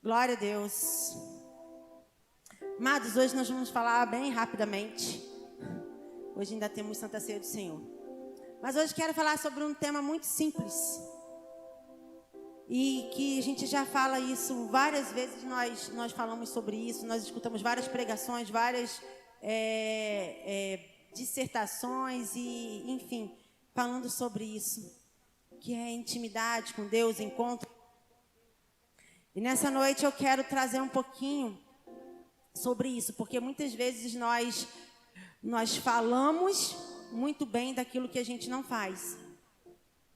Glória a Deus. Amados, hoje nós vamos falar bem rapidamente. Hoje ainda temos Santa Ceia do Senhor. Mas hoje quero falar sobre um tema muito simples. E que a gente já fala isso várias vezes, nós falamos sobre isso, nós escutamos várias pregações, várias dissertações e, enfim, falando sobre isso. Que é intimidade com Deus, encontro. E nessa noite eu quero trazer um pouquinho sobre isso, porque muitas vezes nós falamos muito bem daquilo que a gente não faz.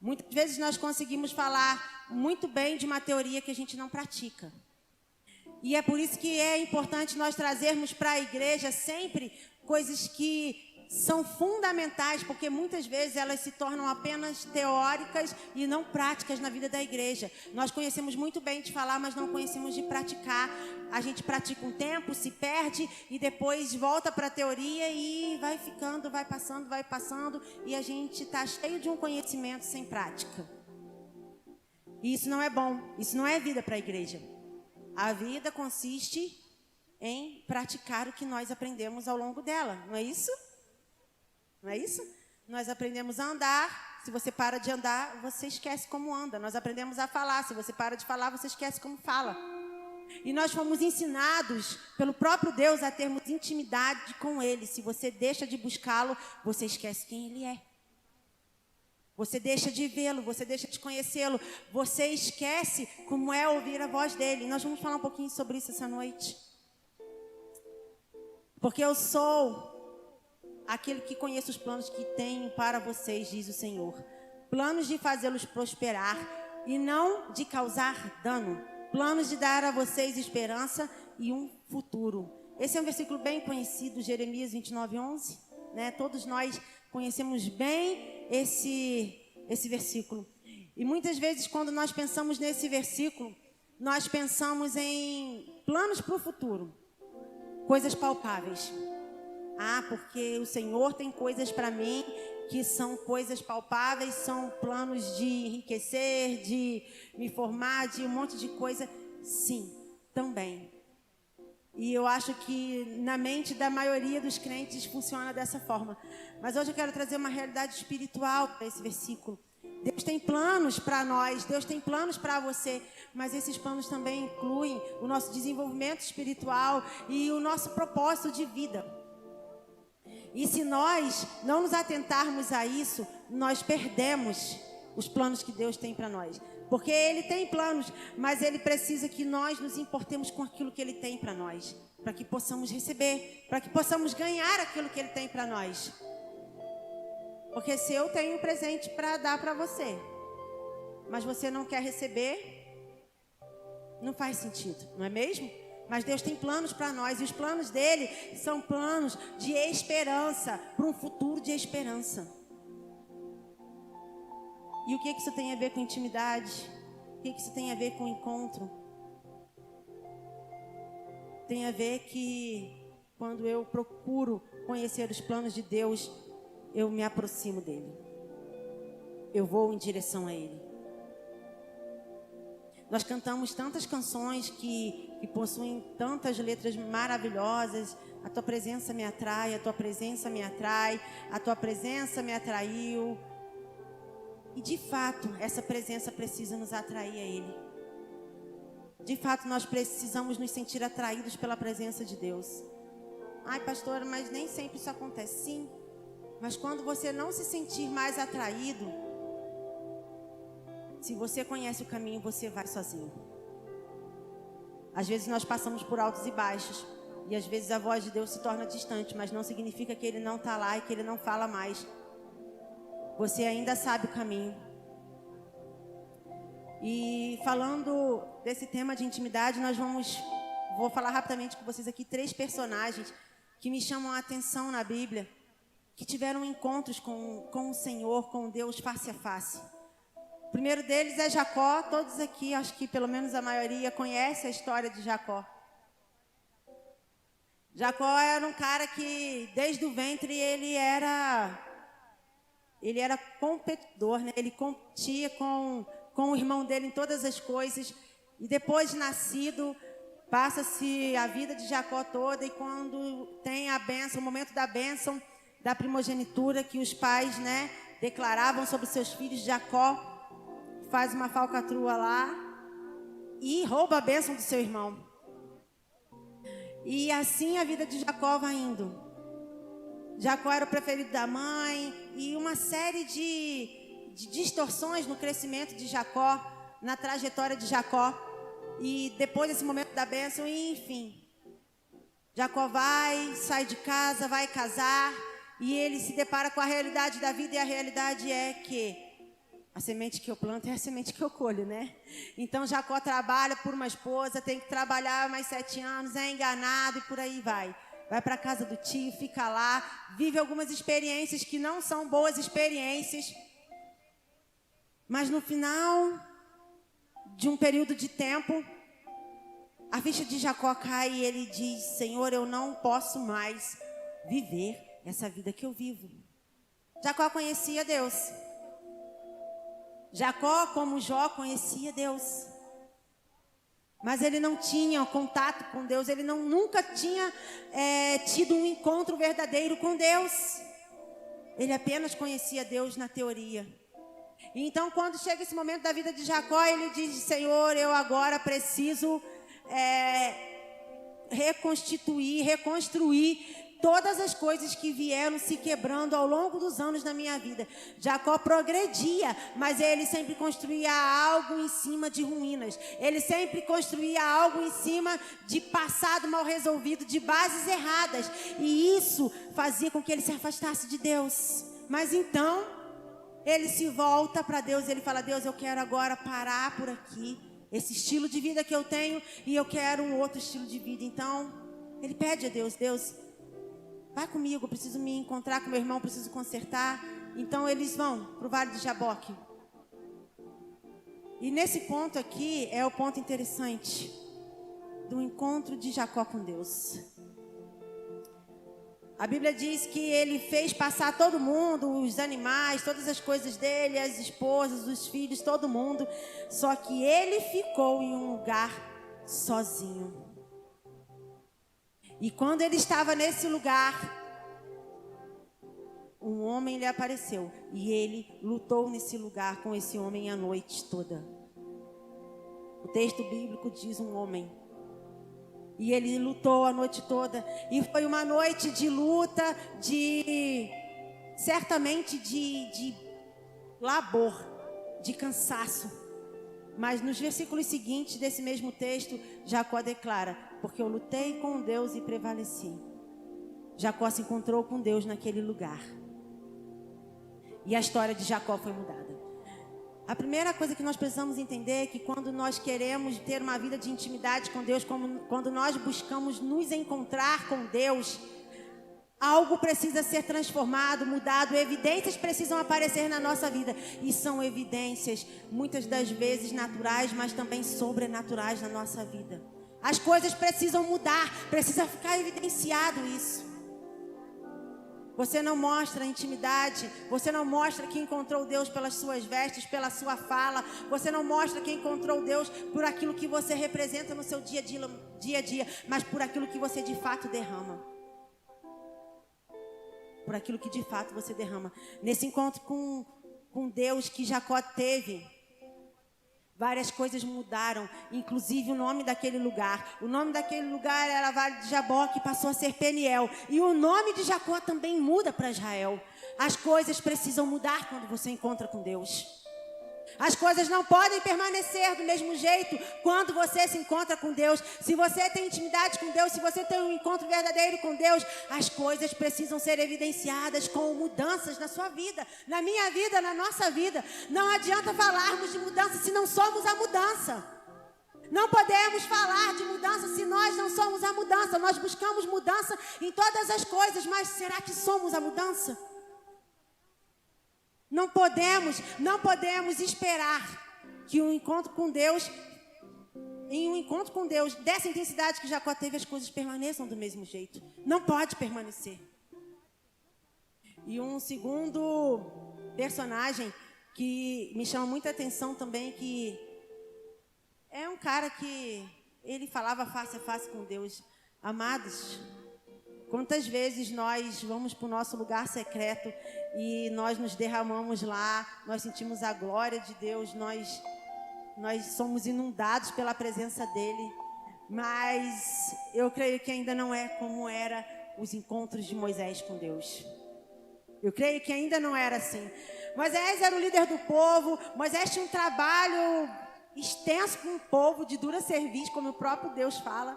Muitas vezes nós conseguimos falar muito bem de uma teoria que a gente não pratica. E é por isso que é importante nós trazermos para a igreja sempre coisas que são fundamentais, porque muitas vezes elas se tornam apenas teóricas e não práticas na vida da igreja. Nós conhecemos muito bem de falar, mas não conhecemos de praticar. A gente pratica um tempo, se perde e depois volta para a teoria e vai ficando, vai passando e a gente está cheio de um conhecimento sem prática. E isso não é bom, isso não é vida para a igreja. A vida consiste em praticar o que nós aprendemos ao longo dela, não é isso? Não é isso? Nós aprendemos a andar. Se você para de andar, você esquece como anda. Nós aprendemos a falar. Se você para de falar, você esquece como fala. E nós fomos ensinados pelo próprio Deus a termos intimidade com Ele. Se você deixa de buscá-lo, você esquece quem Ele é. Você deixa de vê-lo, você deixa de conhecê-lo. Você esquece como é ouvir a voz dEle. E nós vamos falar um pouquinho sobre isso essa noite. Porque eu sou aquele que conhece os planos que tenho para vocês, diz o Senhor. Planos de fazê-los prosperar e não de causar dano. Planos de dar a vocês esperança e um futuro. Esse é um versículo bem conhecido, Jeremias 29:11. Né? Todos nós conhecemos bem esse versículo. E muitas vezes, quando nós pensamos nesse versículo, nós pensamos em planos para o futuro. Coisas palpáveis. Ah, porque o Senhor tem coisas para mim que são coisas palpáveis, são planos de enriquecer, de me formar, de um monte de coisa. Sim, também. E eu acho que na mente da maioria dos crentes funciona dessa forma. Mas hoje eu quero trazer uma realidade espiritual para esse versículo. Deus tem planos para nós, Deus tem planos para você, mas esses planos também incluem o nosso desenvolvimento espiritual e o nosso propósito de vida. E se nós não nos atentarmos a isso, nós perdemos os planos que Deus tem para nós. Porque Ele tem planos, mas Ele precisa que nós nos importemos com aquilo que Ele tem para nós. Para que possamos receber, para que possamos ganhar aquilo que Ele tem para nós. Porque se eu tenho um presente para dar para você, mas você não quer receber, não faz sentido, não é mesmo? Mas Deus tem planos para nós e os planos dele são planos de esperança, para um futuro de esperança. E o que isso tem a ver com intimidade? O que isso tem a ver com encontro? Tem a ver que quando eu procuro conhecer os planos de Deus, eu me aproximo dele. Eu vou em direção a ele. Nós cantamos tantas canções que possuem tantas letras maravilhosas. A tua presença me atrai, a tua presença me atrai, a tua presença me atraiu. E de fato, essa presença precisa nos atrair a Ele. De fato, nós precisamos nos sentir atraídos pela presença de Deus. Ai, pastora, mas nem sempre isso acontece. Sim, mas quando você não se sentir mais atraído, se você conhece o caminho, você vai sozinho. Às vezes nós passamos por altos e baixos. E às vezes a voz de Deus se torna distante. Mas não significa que Ele não está lá e que Ele não fala mais. Você ainda sabe o caminho. E falando desse tema de intimidade, vou falar rapidamente com vocês aqui 3 personagens que me chamam a atenção na Bíblia. Que tiveram encontros com o Senhor, com Deus face a face. O primeiro deles é Jacó. Todos aqui, acho que pelo menos a maioria, conhece a história de Jacó. Jacó era um cara que, desde o ventre, ele era competidor, né? Ele competia com o irmão dele em todas as coisas. E depois de nascido, passa-se a vida de Jacó toda, e quando tem a bênção, o momento da bênção, da primogenitura, que os pais, né, declaravam sobre seus filhos, Jacó faz uma falcatrua lá e rouba a bênção do seu irmão. E assim a vida de Jacó vai indo. Jacó era o preferido da mãe, e uma série de distorções no crescimento de Jacó, na trajetória de Jacó. E depois desse momento da bênção, enfim, Jacó sai de casa, vai casar, e ele se depara com a realidade da vida, e a realidade é que a semente que eu planto é a semente que eu colho, né? Então Jacó trabalha por uma esposa, tem que trabalhar mais 7 anos, é enganado e por aí vai. Vai para a casa do tio, fica lá, vive algumas experiências que não são boas experiências. Mas no final de um período de tempo, a ficha de Jacó cai e ele diz: Senhor, eu não posso mais viver essa vida que eu vivo. Jacó conhecia Deus. Jacó, como Jó, conhecia Deus. Mas ele não tinha contato com Deus, ele nunca tinha tido um encontro verdadeiro com Deus. Ele apenas conhecia Deus na teoria. E então, quando chega esse momento da vida de Jacó, ele diz: Senhor, eu agora preciso reconstruir todas as coisas que vieram se quebrando ao longo dos anos na minha vida. Jacó progredia, mas ele sempre construía algo em cima de ruínas. Ele sempre construía algo em cima de passado mal resolvido, de bases erradas. E isso fazia com que ele se afastasse de Deus. Mas então, ele se volta para Deus e ele fala: Deus, eu quero agora parar por aqui, esse estilo de vida que eu tenho, e eu quero um outro estilo de vida. Então, ele pede a Deus: Deus, vai comigo, eu preciso me encontrar com meu irmão, preciso consertar. Então eles vão para o Vale de Jaboque. E nesse ponto aqui é o ponto interessante do encontro de Jacó com Deus. A Bíblia diz que ele fez passar todo mundo, os animais, todas as coisas dele, as esposas, os filhos, todo mundo. Só que ele ficou em um lugar sozinho. E quando ele estava nesse lugar, um homem lhe apareceu. E ele lutou nesse lugar com esse homem a noite toda. O texto bíblico diz um homem. E ele lutou a noite toda. E foi uma noite de luta, certamente de labor, de cansaço. Mas nos versículos seguintes desse mesmo texto, Jacó declara: porque eu lutei com Deus e prevaleci. Jacó se encontrou com Deus naquele lugar. E a história de Jacó foi mudada. A primeira coisa que nós precisamos entender é que quando nós queremos ter uma vida de intimidade com Deus, quando nós buscamos nos encontrar com Deus, algo precisa ser transformado, mudado, evidências precisam aparecer na nossa vida. E são evidências, muitas das vezes naturais, mas também sobrenaturais na nossa vida. As coisas precisam mudar, precisa ficar evidenciado isso. Você não mostra intimidade, você não mostra que encontrou Deus pelas suas vestes, pela sua fala. Você não mostra que encontrou Deus por aquilo que você representa no seu dia a dia, mas por aquilo que você de fato derrama. Por aquilo que de fato você derrama. Nesse encontro com Deus que Jacó teve, várias coisas mudaram, inclusive o nome daquele lugar. O nome daquele lugar era Vale de Jaboque, passou a ser Peniel. E o nome de Jacó também muda para Israel. As coisas precisam mudar quando você encontra com Deus. As coisas não podem permanecer do mesmo jeito quando você se encontra com Deus. Se você tem intimidade com Deus, se você tem um encontro verdadeiro com Deus, as coisas precisam ser evidenciadas com mudanças na sua vida, na minha vida, na nossa vida. Não adianta falarmos de mudança se não somos a mudança. Não podemos falar de mudança se nós não somos a mudança. Nós buscamos mudança em todas as coisas, mas será que somos a mudança? Não podemos esperar que um encontro com Deus, dessa intensidade que Jacó teve, as coisas permaneçam do mesmo jeito. Não pode permanecer. E um segundo personagem que me chama muita atenção também, que é um cara que ele falava face a face com Deus. Amados, quantas vezes nós vamos para o nosso lugar secreto e nós nos derramamos lá, nós sentimos a glória de Deus, nós somos inundados pela presença dele, mas eu creio que ainda não é como era os encontros de Moisés com Deus. Eu creio que ainda não era assim. Moisés era o líder do povo, Moisés tinha um trabalho extenso com o povo, de dura serviço, como o próprio Deus fala.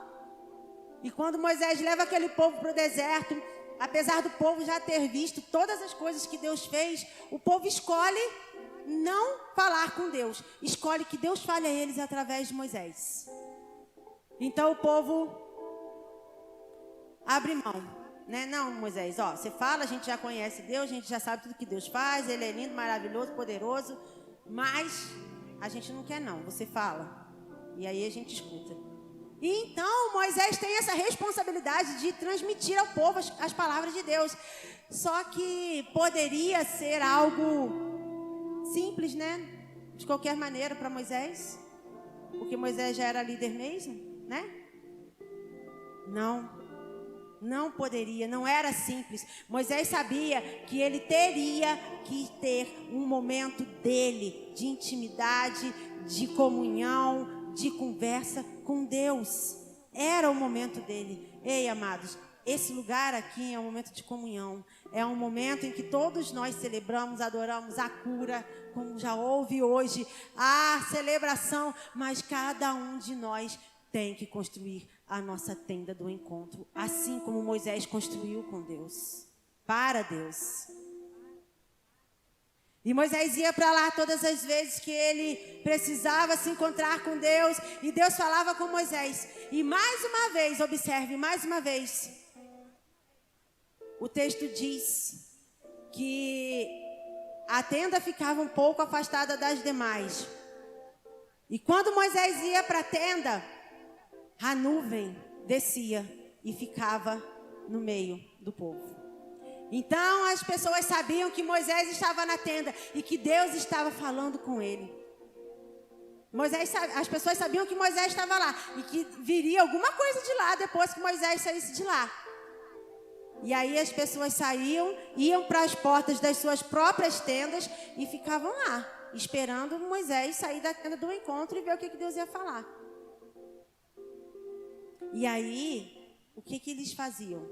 E quando Moisés leva aquele povo para o deserto, apesar do povo já ter visto todas as coisas que Deus fez, o povo escolhe não falar com Deus, escolhe que Deus fale a eles através de Moisés. Então o povo abre mão, né? Não, Moisés, ó, você fala, a gente já conhece Deus, a gente já sabe tudo que Deus faz, Ele é lindo, maravilhoso, poderoso, mas a gente não quer não, você fala, e aí a gente escuta. E então Moisés tem essa responsabilidade de transmitir ao povo as palavras de Deus. Só que poderia ser algo simples, né? De qualquer maneira para Moisés, porque Moisés já era líder mesmo, né? Não poderia, não era simples. Moisés sabia que ele teria que ter um momento dele, de intimidade, de comunhão, de conversa com Deus. Era o momento dele. Ei, amados, esse lugar aqui é um momento de comunhão. É um momento em que todos nós celebramos, adoramos a cura, como já houve hoje, a celebração, mas cada um de nós tem que construir a nossa tenda do encontro, assim como Moisés construiu com Deus, para Deus. E Moisés ia para lá todas as vezes que ele precisava se encontrar com Deus, e Deus falava com Moisés. E mais uma vez, observe, mais uma vez, o texto diz que a tenda ficava um pouco afastada das demais. E quando Moisés ia para a tenda, a nuvem descia e ficava no meio do povo. Então as pessoas sabiam que Moisés estava na tenda e que Deus estava falando com ele. As pessoas sabiam que Moisés estava lá e que viria alguma coisa de lá depois que Moisés saísse de lá. E aí as pessoas saíam, iam para as portas das suas próprias tendas e ficavam lá, esperando Moisés sair da tenda do encontro e ver o que Deus ia falar. E aí, o que eles faziam?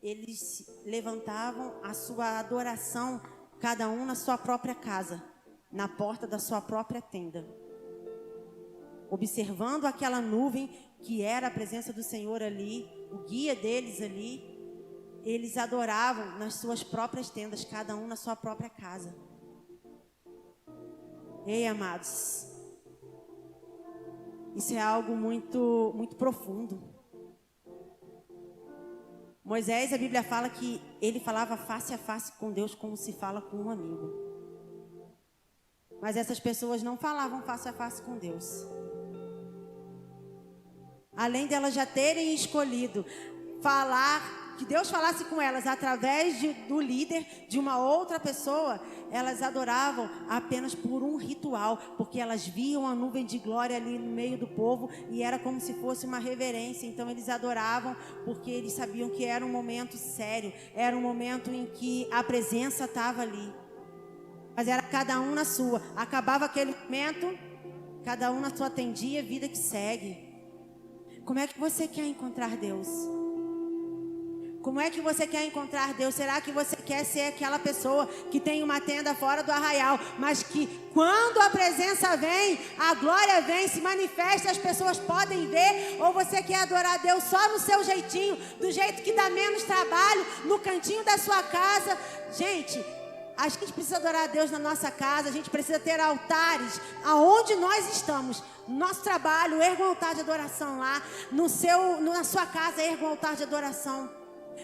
Eles levantavam a sua adoração, cada um na sua própria casa, na porta da sua própria tenda. Observando aquela nuvem que era a presença do Senhor ali, o guia deles ali, eles adoravam nas suas próprias tendas, cada um na sua própria casa. Ei, amados, isso é algo muito, muito profundo. Moisés, a Bíblia fala que ele falava face a face com Deus como se fala com um amigo. Mas essas pessoas não falavam face a face com Deus. Além delas já terem escolhido falar, que Deus falasse com elas através do líder, de uma outra pessoa, elas adoravam apenas por um ritual, porque elas viam a nuvem de glória ali no meio do povo e era como se fosse uma reverência. Então eles adoravam porque eles sabiam que era um momento sério, era um momento em que a presença estava ali. Mas era cada um na sua. Acabava aquele momento, cada um na sua tendia, vida que segue. Como é que você quer encontrar Deus? Como é que você quer encontrar Deus? Será que você quer ser aquela pessoa que tem uma tenda fora do arraial, mas que quando a presença vem, a glória vem, se manifesta, as pessoas podem ver? Ou você quer adorar Deus só no seu jeitinho, do jeito que dá menos trabalho, no cantinho da sua casa? Gente, a gente precisa adorar a Deus na nossa casa, a gente precisa ter altares aonde nós estamos. No nosso trabalho, erga um altar de adoração lá. Na sua casa, erga um altar de adoração.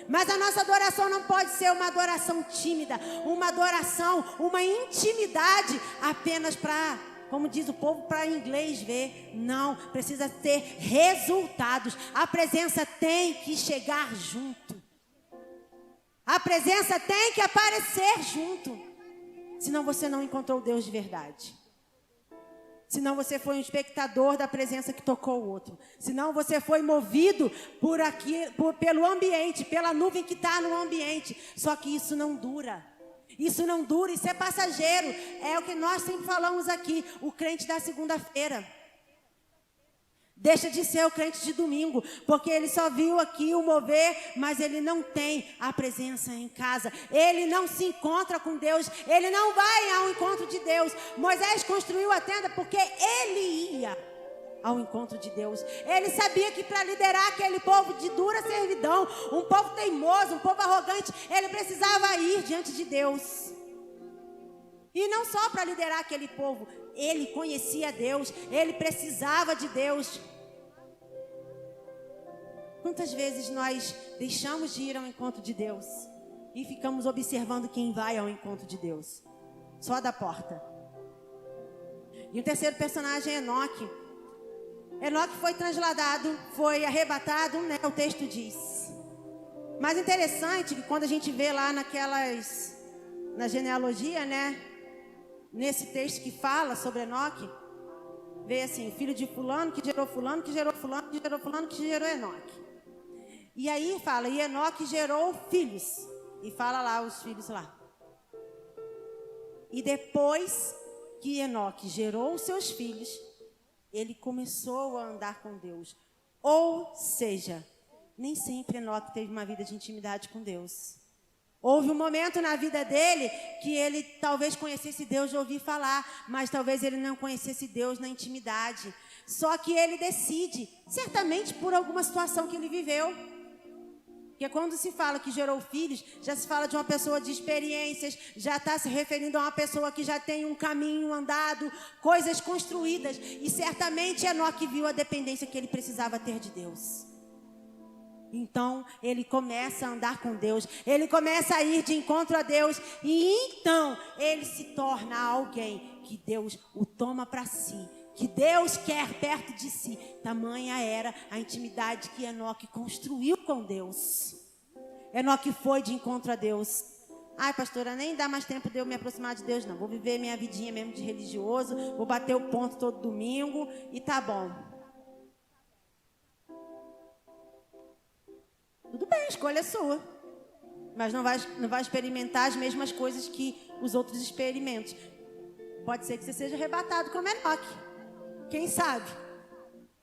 Mas a nossa adoração não pode ser uma adoração tímida, uma adoração, uma intimidade apenas para, como diz o povo, para inglês ver. Não, precisa ter resultados. A presença tem que chegar junto. A presença tem que aparecer junto. Senão você não encontrou Deus de verdade. Senão você foi um espectador da presença que tocou o outro. Senão você foi movido pelo ambiente, pela nuvem que está no ambiente. Só que isso não dura. Isso não dura, isso é passageiro. É o que nós sempre falamos aqui. O crente da segunda-feira deixa de ser o crente de domingo, porque ele só viu aqui o mover, mas ele não tem a presença em casa. Ele não se encontra com Deus, ele não vai ao encontro de Deus. Moisés construiu a tenda porque ele ia ao encontro de Deus. Ele sabia que para liderar aquele povo de dura servidão, um povo teimoso, um povo arrogante, ele precisava ir diante de Deus. E não só para liderar aquele povo, ele conhecia Deus, ele precisava de Deus. Quantas vezes nós deixamos de ir ao encontro de Deus e ficamos observando quem vai ao encontro de Deus? Só da porta. E o terceiro personagem é Enoque. Enoque foi transladado, foi arrebatado, né? O texto diz. Mas interessante que quando a gente vê lá na genealogia, né? Nesse texto que fala sobre Enoque, vê assim, filho de fulano, que gerou fulano, que gerou fulano, que gerou fulano, que gerou Enoque. E aí fala, e Enoque gerou filhos. E fala lá os filhos lá. E depois que Enoque gerou os seus filhos, ele começou a andar com Deus. Ou seja, nem sempre Enoque teve uma vida de intimidade com Deus. Houve um momento na vida dele que ele talvez conhecesse Deus de ouvir falar, mas talvez ele não conhecesse Deus na intimidade. Só que ele decide, certamente por alguma situação que ele viveu. Porque quando se fala que gerou filhos, já se fala de uma pessoa de experiências, já está se referindo a uma pessoa que já tem um caminho andado, coisas construídas. E certamente Enoque viu a dependência que ele precisava ter de Deus. Então, ele começa a andar com Deus, ele começa a ir de encontro a Deus, e então ele se torna alguém que Deus o toma para si, que Deus quer perto de si. Tamanha era a intimidade que Enoque construiu com Deus. Enoque foi de encontro a Deus. Ai, pastora, nem dá mais tempo de eu me aproximar de Deus, não. Vou viver minha vidinha mesmo de religioso, vou bater o ponto todo domingo e tá bom. Tudo bem, a escolha é sua. Mas não vai experimentar as mesmas coisas que os outros experimentam. Pode ser que você seja arrebatado como Enoque. Quem sabe?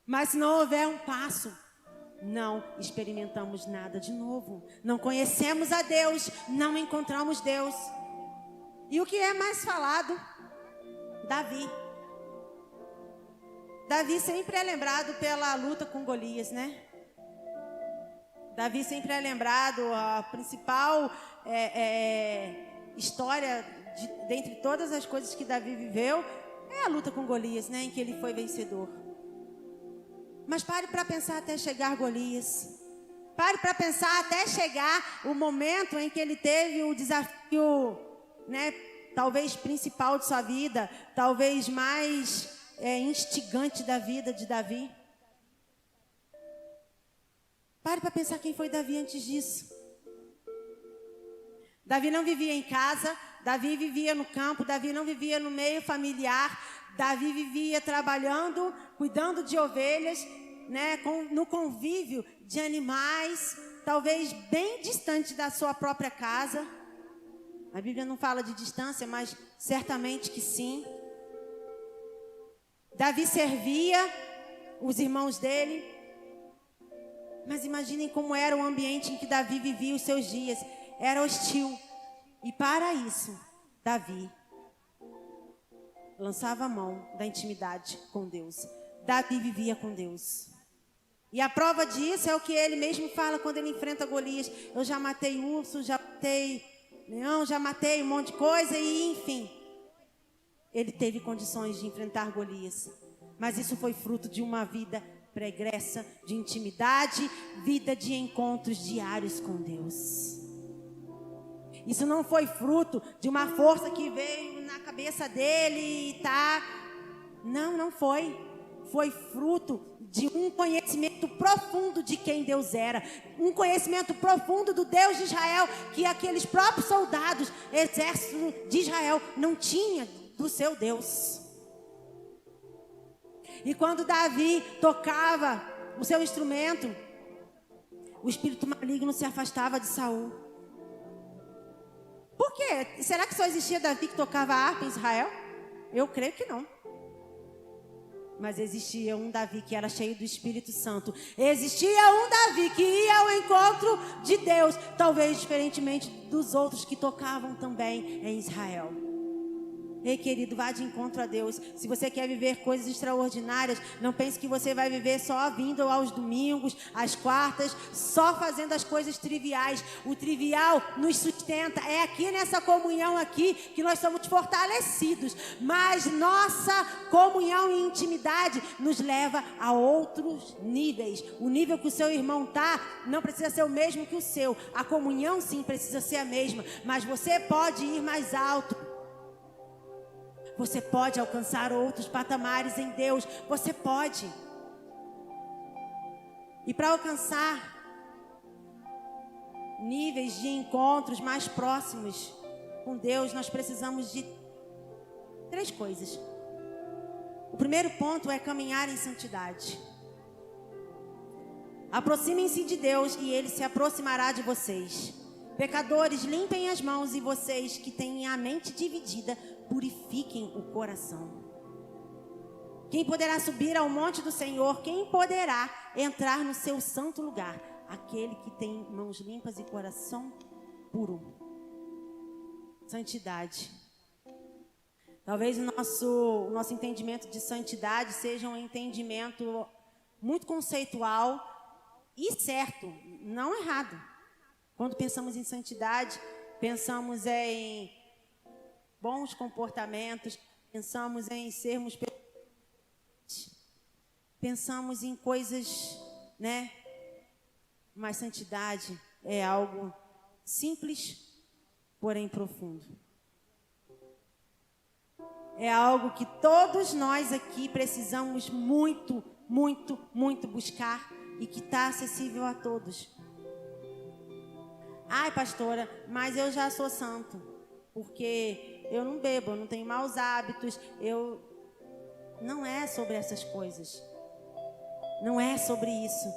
Mas se não houver um passo, não experimentamos nada de novo. Não conhecemos a Deus, não encontramos Deus. E o que é mais falado? Davi. Davi sempre é lembrado pela luta com Golias, né? Davi sempre é lembrado, a principal história dentre todas as coisas que Davi viveu é a luta com Golias, né, em que ele foi vencedor. Mas pare para pensar até chegar Golias. Pare para pensar até chegar o momento em que ele teve o desafio, né, talvez principal de sua vida, talvez mais instigante da vida de Davi. Pare para pensar quem foi Davi antes disso. Davi não vivia em casa, Davi vivia no campo, Davi não vivia no meio familiar, Davi vivia trabalhando, cuidando de ovelhas, né, no convívio de animais, talvez bem distante da sua própria casa. A Bíblia não fala de distância, mas certamente que sim. Davi servia os irmãos dele. Mas imaginem como era o ambiente em que Davi vivia os seus dias. Era hostil. E para isso, Davi lançava a mão da intimidade com Deus. Davi vivia com Deus. E a prova disso é o que ele mesmo fala quando ele enfrenta Golias. Eu já matei urso, já matei leão, já matei um monte de coisa e enfim. Ele teve condições de enfrentar Golias. Mas isso foi fruto de uma vida pregressa, de intimidade, vida de encontros diários com Deus. Isso não foi fruto de uma força que veio na cabeça dele e tá. Não foi. Foi fruto de um conhecimento profundo de quem Deus era. Um conhecimento profundo do Deus de Israel, que aqueles próprios soldados, exército de Israel, não tinha do seu Deus. E quando Davi tocava o seu instrumento, o espírito maligno se afastava de Saul. Por quê? Será que só existia Davi que tocava harpa em Israel? Eu creio que não. Mas existia um Davi que era cheio do Espírito Santo. Existia um Davi que ia ao encontro de Deus, talvez diferentemente dos outros que tocavam também em Israel. Ei, querido, vá de encontro a Deus. Se você quer viver coisas extraordinárias, não pense que você vai viver só vindo aos domingos, às quartas, só fazendo as coisas triviais. O trivial nos sustenta. É aqui nessa comunhão aqui que nós somos fortalecidos. Mas nossa comunhão e intimidade nos leva a outros níveis. O nível que o seu irmão está não precisa ser o mesmo que o seu. A comunhão sim precisa ser a mesma. Mas você pode ir mais alto. Você pode alcançar outros patamares em Deus. Você pode. E para alcançar níveis de encontros mais próximos com Deus, nós precisamos de 3 coisas. O primeiro ponto é caminhar em santidade. Aproximem-se de Deus e Ele se aproximará de vocês. Pecadores, limpem as mãos, e vocês que têm a mente dividida, purifiquem o coração. Quem poderá subir ao monte do Senhor? Quem poderá entrar no seu santo lugar? Aquele que tem mãos limpas e coração puro. Santidade. Talvez o nosso entendimento de santidade seja um entendimento muito conceitual e certo, não errado. Quando pensamos em santidade, pensamos em bons comportamentos, pensamos em sermos perfeitos, pensamos em coisas, né? Mas santidade é algo simples, porém profundo. É algo que todos nós aqui precisamos muito, muito, muito buscar e que está acessível a todos. Ai, pastora, mas eu já sou santo, porque eu não bebo, eu não tenho maus hábitos, Não é sobre essas coisas. Não é sobre isso.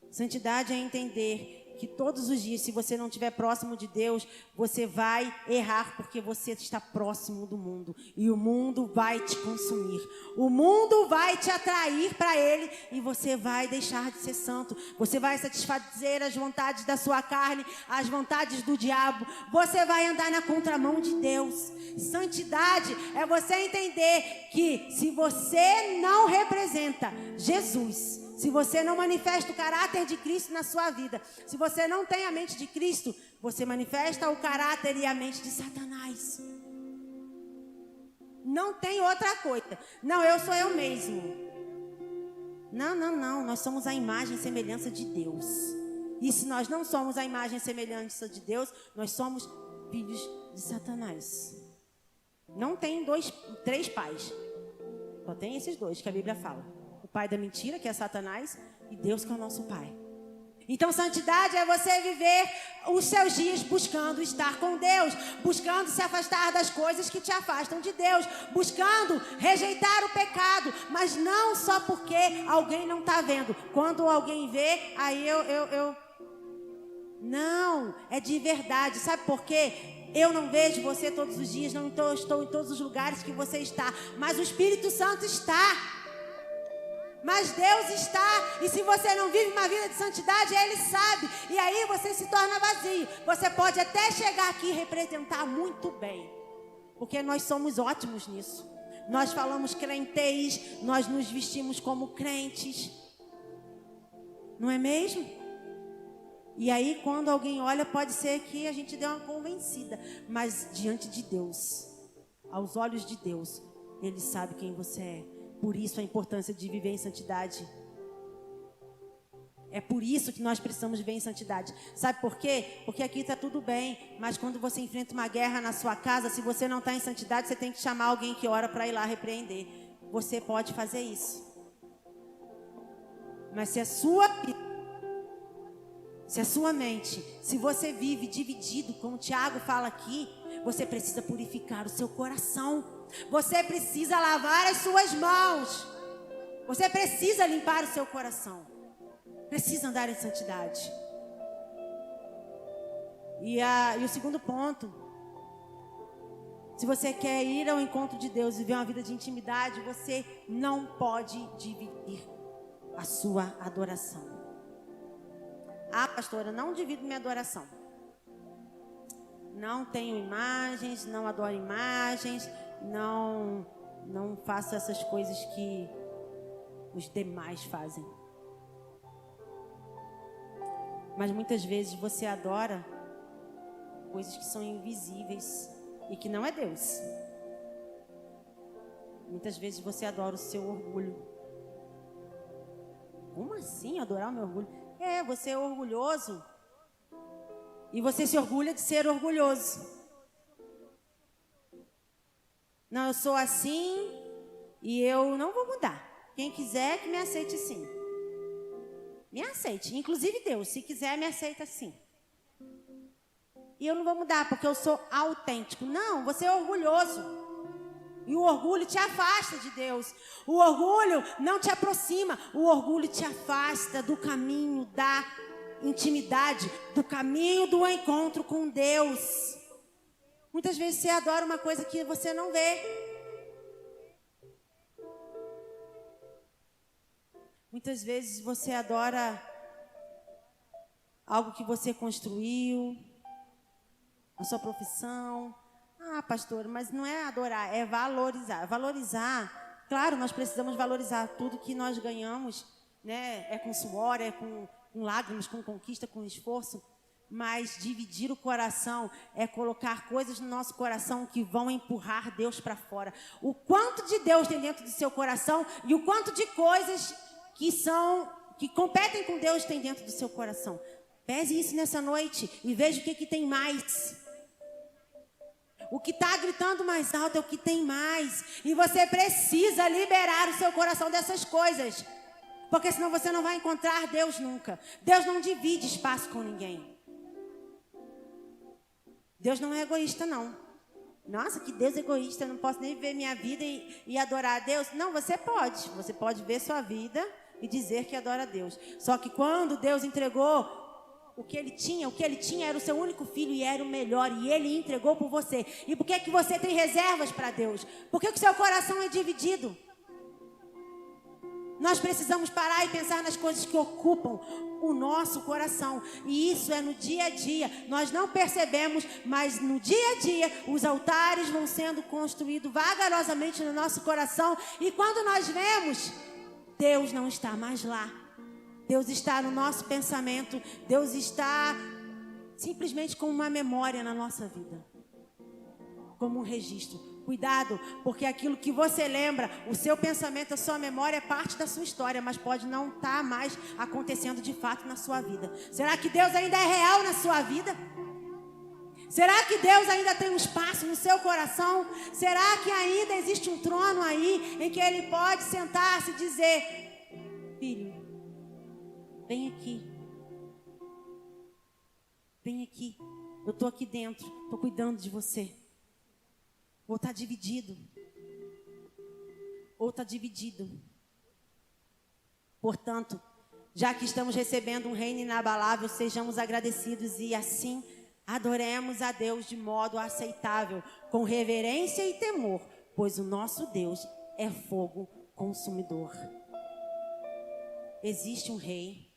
Santidade é entender que todos os dias, se você não estiver próximo de Deus, você vai errar porque você está próximo do mundo. E o mundo vai te consumir. O mundo vai te atrair para ele e você vai deixar de ser santo. Você vai satisfazer as vontades da sua carne, as vontades do diabo. Você vai andar na contramão de Deus. Santidade é você entender que se você não representa Jesus, se você não manifesta o caráter de Cristo na sua vida, se você não tem a mente de Cristo, você manifesta o caráter e a mente de Satanás. Não tem outra coisa. Não, eu sou eu mesmo. Não. Nós somos a imagem e semelhança de Deus. E se nós não somos a imagem e semelhança de Deus, nós somos filhos de Satanás. Não tem 3 pais. Só tem esses 2 que a Bíblia fala. O pai da mentira, que é Satanás, e Deus, que é o nosso pai. Então, santidade é você viver os seus dias buscando estar com Deus, buscando se afastar das coisas que te afastam de Deus, buscando rejeitar o pecado, mas não só porque alguém não está vendo. Quando alguém vê, aí Não, é de verdade. Sabe por quê? Eu não vejo você todos os dias, não estou em todos os lugares que você está, mas o Espírito Santo está. Mas Deus está, e se você não vive uma vida de santidade, Ele sabe, e aí você se torna vazio. Você pode até chegar aqui e representar muito bem, porque nós somos ótimos nisso. Nós falamos crentez, nós nos vestimos como crentes, não é mesmo? E aí quando alguém olha, pode ser que a gente dê uma convencida, mas diante de Deus, aos olhos de Deus, Ele sabe quem você é. Por isso a importância de viver em santidade. É por isso que nós precisamos viver em santidade. Sabe por quê? Porque aqui está tudo bem, mas quando você enfrenta uma guerra na sua casa, se você não está em santidade, você tem que chamar alguém que ora para ir lá repreender. Você pode fazer isso. Mas se a sua mente, se você vive dividido, como o Tiago fala aqui, você precisa purificar o seu coração. Você precisa lavar as suas mãos. Você precisa limpar o seu coração. Precisa andar em santidade. E o segundo ponto. Se você quer ir ao encontro de Deus e viver uma vida de intimidade, você não pode dividir a sua adoração. Ah, pastora, não divido minha adoração. Não tenho imagens, não adoro imagens, não faço essas coisas que os demais fazem. Mas muitas vezes você adora coisas que são invisíveis e que não é Deus. Muitas vezes você adora o seu orgulho. Como assim adorar o meu orgulho? Você é orgulhoso e você se orgulha de ser orgulhoso. Não, eu sou assim e eu não vou mudar. Quem quiser que me aceite assim. Me aceite. Inclusive Deus, se quiser, me aceita assim. E eu não vou mudar porque eu sou autêntico. Não, você é orgulhoso. E o orgulho te afasta de Deus. O orgulho não te aproxima. O orgulho te afasta do caminho da intimidade, do caminho do encontro com Deus. Muitas vezes você adora uma coisa que você não vê. Muitas vezes você adora algo que você construiu, a sua profissão. Ah, pastor, mas não é adorar, é valorizar. Valorizar, claro, nós precisamos valorizar tudo que nós ganhamos, né? É com suor, é com lágrimas, com conquista, com esforço. Mas dividir o coração é colocar coisas no nosso coração que vão empurrar Deus para fora. O quanto de Deus tem dentro do seu coração e o quanto de coisas que competem com Deus tem dentro do seu coração. Pese isso nessa noite e veja o que tem mais. O que está gritando mais alto é o que tem mais. E você precisa liberar o seu coração dessas coisas. Porque senão você não vai encontrar Deus nunca. Deus não divide espaço com ninguém. Deus não é egoísta, não. Nossa, que Deus egoísta, eu não posso nem viver minha vida e adorar a Deus. Não, você pode. Você pode ver sua vida e dizer que adora a Deus. Só que quando Deus entregou o que ele tinha era o seu único filho e era o melhor. E ele entregou por você. E por que você tem reservas para Deus? Por que o seu coração é dividido? Nós precisamos parar e pensar nas coisas que ocupam o nosso coração. E isso é no dia a dia. Nós não percebemos, mas no dia a dia os altares vão sendo construídos vagarosamente no nosso coração. E quando nós vemos, Deus não está mais lá. Deus está no nosso pensamento. Deus está simplesmente como uma memória na nossa vida. Como um registro. Cuidado, porque aquilo que você lembra, o seu pensamento, a sua memória é parte da sua história, mas pode não estar mais acontecendo de fato na sua vida. Será que Deus ainda é real na sua vida? Será que Deus ainda tem um espaço no seu coração? Será que ainda existe um trono aí em que Ele pode sentar-se e dizer: filho, vem aqui. Vem aqui. Eu estou aqui dentro, estou cuidando de você. Ou está dividido. Ou está dividido. Portanto, já que estamos recebendo um reino inabalável, sejamos agradecidos e assim adoremos a Deus de modo aceitável, com reverência e temor, pois o nosso Deus é fogo consumidor. Existe um rei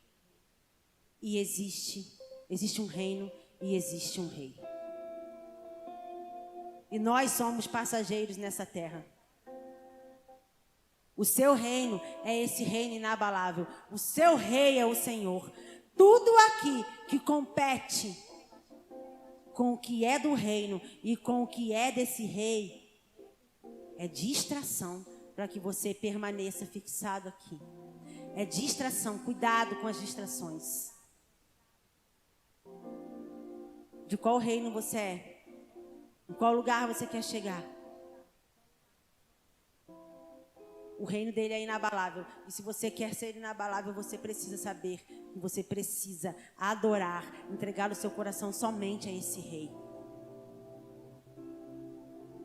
e existe um reino e existe um rei. E nós somos passageiros nessa terra. O seu reino é esse reino inabalável. O seu rei é o Senhor. Tudo aqui que compete com o que é do reino e com o que é desse rei é distração para que você permaneça fixado aqui. É distração. Cuidado com as distrações. De qual reino você é? Em qual lugar você quer chegar? O reino dele é inabalável. E se você quer ser inabalável, você precisa saber que você precisa adorar, entregar o seu coração somente a esse rei.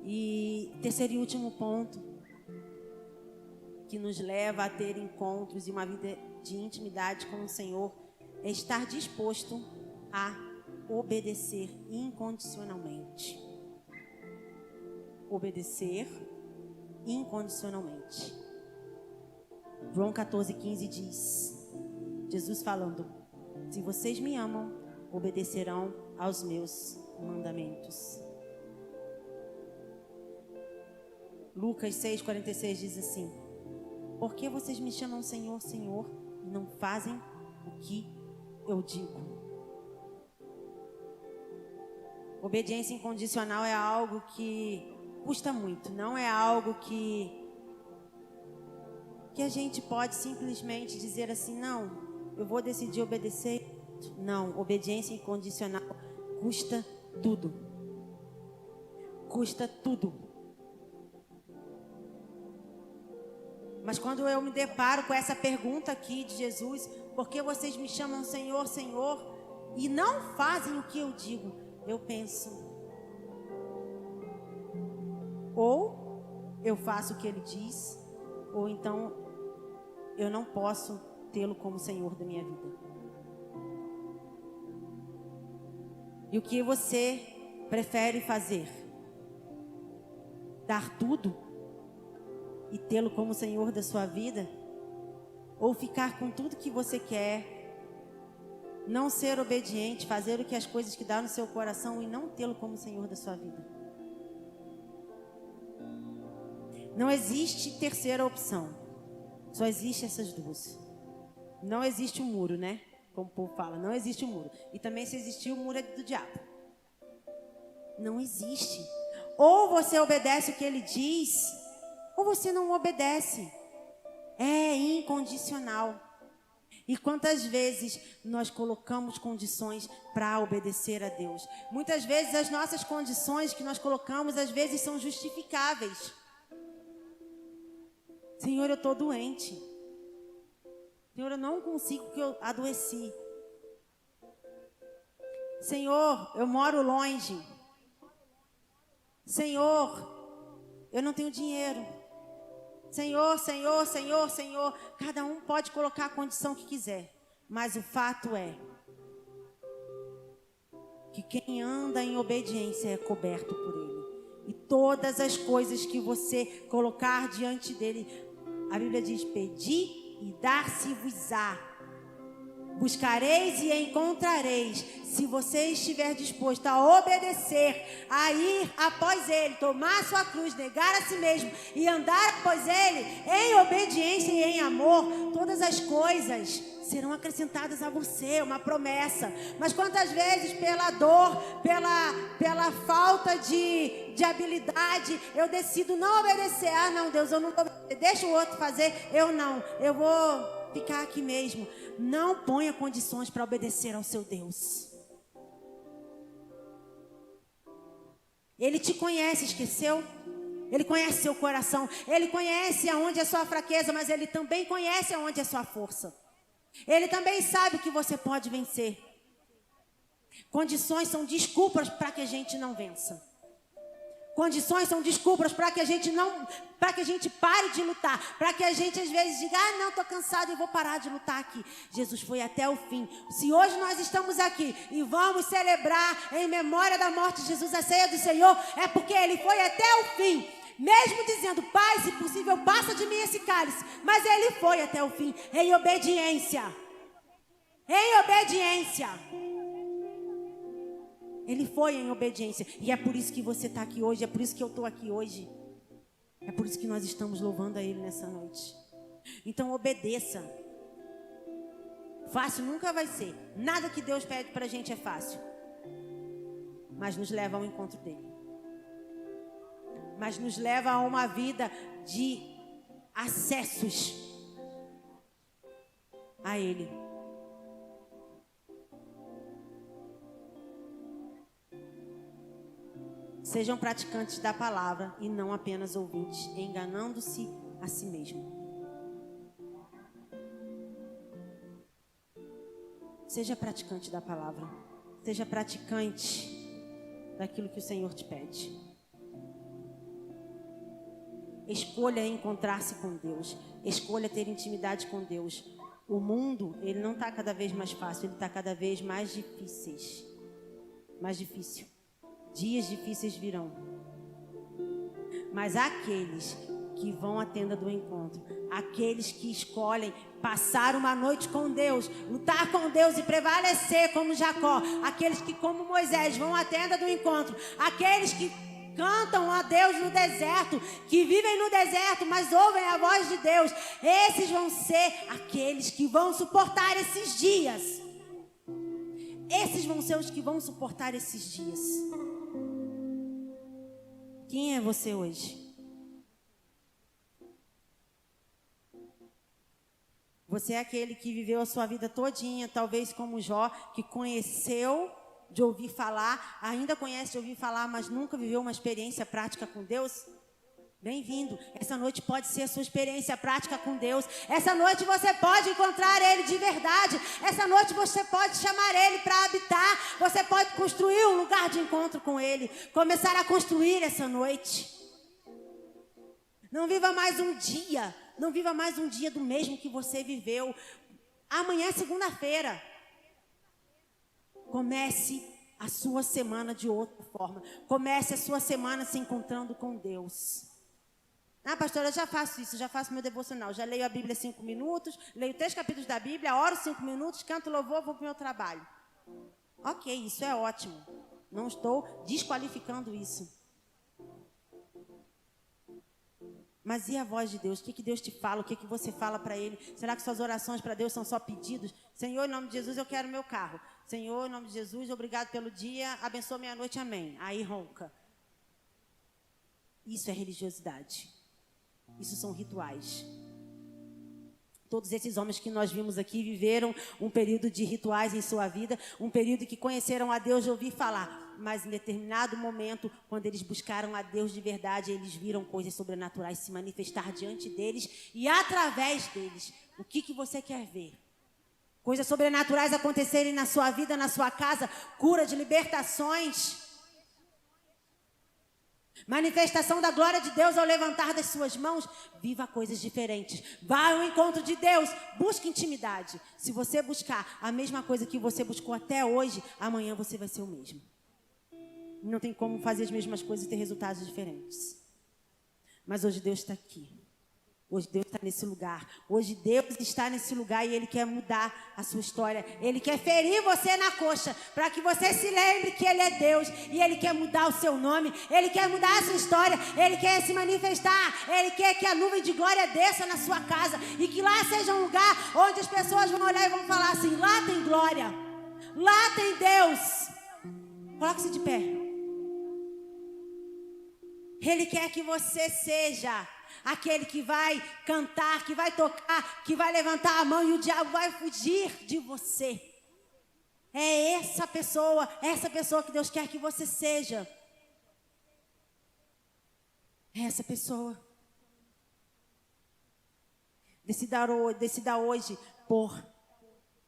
E terceiro e último ponto que nos leva a ter encontros e uma vida de intimidade com o Senhor é estar disposto a obedecer incondicionalmente. Obedecer incondicionalmente. João 14,15 diz, Jesus falando, se vocês me amam, obedecerão aos meus mandamentos. Lucas 6,46 diz assim, por que vocês me chamam Senhor, Senhor, e não fazem o que eu digo? Obediência incondicional é algo que custa muito, não é algo que a gente pode simplesmente dizer assim, não, eu vou decidir obedecer. Não, obediência incondicional custa tudo. Custa tudo. Mas quando eu me deparo com essa pergunta aqui de Jesus, por que vocês me chamam Senhor, Senhor, e não fazem o que eu digo? Eu penso, ou eu faço o que Ele diz, ou então eu não posso tê-lo como Senhor da minha vida. E o que você prefere fazer? Dar tudo e tê-lo como Senhor da sua vida? Ou ficar com tudo que você quer, não ser obediente, fazer o que as coisas que dá no seu coração e não tê-lo como Senhor da sua vida? Não existe terceira opção. Só existe essas duas. Não existe um muro, né? Como o povo fala, não existe um muro. E também se existir o muro é do diabo. Não existe. Ou você obedece o que ele diz, ou você não obedece. É incondicional. E quantas vezes nós colocamos condições para obedecer a Deus? Muitas vezes as nossas condições que nós colocamos, às vezes são justificáveis. Senhor, eu estou doente. Senhor, eu não consigo porque eu adoeci. Senhor, eu moro longe. Senhor, eu não tenho dinheiro. Senhor, Senhor, Senhor, Senhor. Cada um pode colocar a condição que quiser. Mas o fato é que quem anda em obediência é coberto por Ele. E todas as coisas que você colocar diante dEle, a Bíblia diz, pedi e dar-se-vos-á. Buscareis e encontrareis, se você estiver disposto a obedecer, a ir após Ele, tomar sua cruz, negar a si mesmo e andar após Ele, em obediência e em amor, todas as coisas serão acrescentadas a você, uma promessa. Mas quantas vezes pela dor, pela falta de habilidade, eu decido não obedecer. Ah, não, Deus, eu não vou obedecer, deixa o outro fazer, eu não, eu vou ficar aqui mesmo. Não ponha condições para obedecer ao seu Deus. Ele te conhece, esqueceu? Ele conhece seu coração. Ele conhece aonde é sua fraqueza, mas Ele também conhece aonde é sua força. Ele também sabe o que você pode vencer. Condições são desculpas para que a gente não vença. Condições são desculpas para que a gente pare de lutar, para que a gente às vezes diga, ah, não, estou cansado e vou parar de lutar aqui. Jesus foi até o fim. Se hoje nós estamos aqui e vamos celebrar em memória da morte de Jesus a ceia do Senhor, é porque Ele foi até o fim. Mesmo dizendo, Pai, se possível, passa de mim esse cálice. Mas Ele foi até o fim, em obediência. Em obediência. Ele foi em obediência. E é por isso que você está aqui hoje. É por isso que eu estou aqui hoje. É por isso que nós estamos louvando a Ele nessa noite. Então obedeça. Fácil nunca vai ser. Nada que Deus pede para a gente é fácil. Mas nos leva ao encontro dEle. Mas nos leva a uma vida de acessos a Ele. Sejam praticantes da palavra e não apenas ouvintes, enganando-se a si mesmo. Seja praticante da palavra. Seja praticante daquilo que o Senhor te pede. Escolha encontrar-se com Deus. Escolha ter intimidade com Deus. O mundo, ele não está cada vez mais fácil, ele está cada vez mais difícil. Dias difíceis virão. Mas aqueles que vão à tenda do encontro, aqueles que escolhem passar uma noite com Deus, lutar com Deus e prevalecer como Jacó, aqueles que como Moisés vão à tenda do encontro, aqueles que cantam a Deus no deserto, que vivem no deserto, mas ouvem a voz de Deus, esses vão ser aqueles que vão suportar esses dias. Esses vão ser os que vão suportar esses dias. Quem é você hoje? Você é aquele que viveu a sua vida todinha, talvez como Jó, que conheceu de ouvir falar, ainda conhece de ouvir falar, mas nunca viveu uma experiência prática com Deus? Bem-vindo. Essa noite pode ser a sua experiência prática com Deus. Essa noite você pode encontrar Ele de verdade. Essa noite você pode chamar Ele para habitar. Você pode construir um lugar de encontro com Ele. Começar a construir essa noite. Não viva mais um dia. Não viva mais um dia do mesmo que você viveu. Amanhã é segunda-feira. Comece a sua semana de outra forma. Comece a sua semana se encontrando com Deus. Ah, pastora, eu já faço isso, já faço meu devocional. Já leio a Bíblia 5 minutos, leio 3 capítulos da Bíblia, oro 5 minutos, canto louvor, vou para o meu trabalho. Ok, isso é ótimo. Não estou desqualificando isso. Mas e a voz de Deus? O que Deus te fala? O que você fala para Ele? Será que suas orações para Deus são só pedidos? Senhor, em nome de Jesus, eu quero meu carro. Senhor, em nome de Jesus, obrigado pelo dia, abençoa minha noite, amém. Aí ronca. Isso é religiosidade. Isso são rituais. Todos esses homens que nós vimos aqui viveram um período de rituais em sua vida, um período que conheceram a Deus de ouvir falar. Mas em determinado momento, quando eles buscaram a Deus de verdade, eles viram coisas sobrenaturais se manifestar diante deles e através deles. O que você quer ver? Coisas sobrenaturais acontecerem na sua vida, na sua casa, cura de libertações. Manifestação da glória de Deus ao levantar das suas mãos. Viva coisas diferentes. Vá ao encontro de Deus. Busque intimidade. Se você buscar a mesma coisa que você buscou até hoje, amanhã você vai ser o mesmo. Não tem como fazer as mesmas coisas e ter resultados diferentes. Mas hoje Deus está aqui. Hoje Deus está nesse lugar. Hoje Deus está nesse lugar e Ele quer mudar a sua história. Ele quer ferir você na coxa, para que você se lembre que Ele é Deus. E Ele quer mudar o seu nome. Ele quer mudar a sua história. Ele quer se manifestar. Ele quer que a nuvem de glória desça na sua casa. E que lá seja um lugar onde as pessoas vão olhar e vão falar assim: lá tem glória. Lá tem Deus. Coloque-se de pé. Ele quer que você seja aquele que vai cantar, que vai tocar, que vai levantar a mão e o diabo vai fugir de você. É essa pessoa que Deus quer que você seja. É essa pessoa. Decida hoje por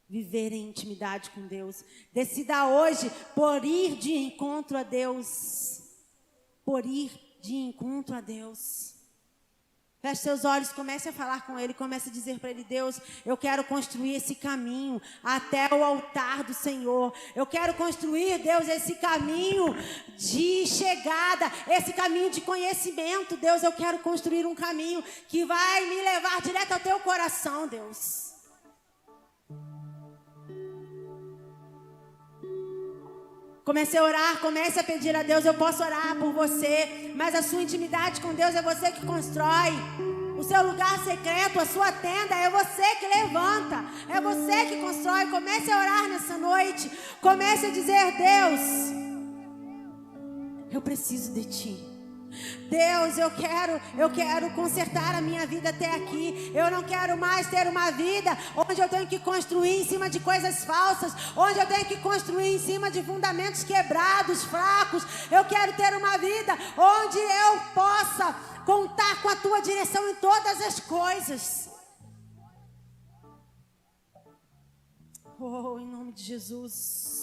viver em intimidade com Deus. Decida hoje por ir de encontro a Deus. Por ir de encontro a Deus. Feche seus olhos, comece a falar com Ele, comece a dizer para Ele: Deus, eu quero construir esse caminho até o altar do Senhor. Eu quero construir, Deus, esse caminho de chegada, esse caminho de conhecimento. Deus, eu quero construir um caminho que vai me levar direto ao Teu coração, Deus. Comece a orar, comece a pedir a Deus. Eu posso orar por você, mas a sua intimidade com Deus é você que constrói. O seu lugar secreto, a sua tenda, é você que levanta, é você que constrói. Comece a orar nessa noite. Comece a dizer: Deus, eu preciso de Ti. Deus, eu quero consertar a minha vida até aqui. Eu não quero mais ter uma vida onde eu tenho que construir em cima de coisas falsas, onde eu tenho que construir em cima de fundamentos quebrados, fracos. Eu quero ter uma vida onde eu possa contar com a Tua direção em todas as coisas. Oh, em nome de Jesus.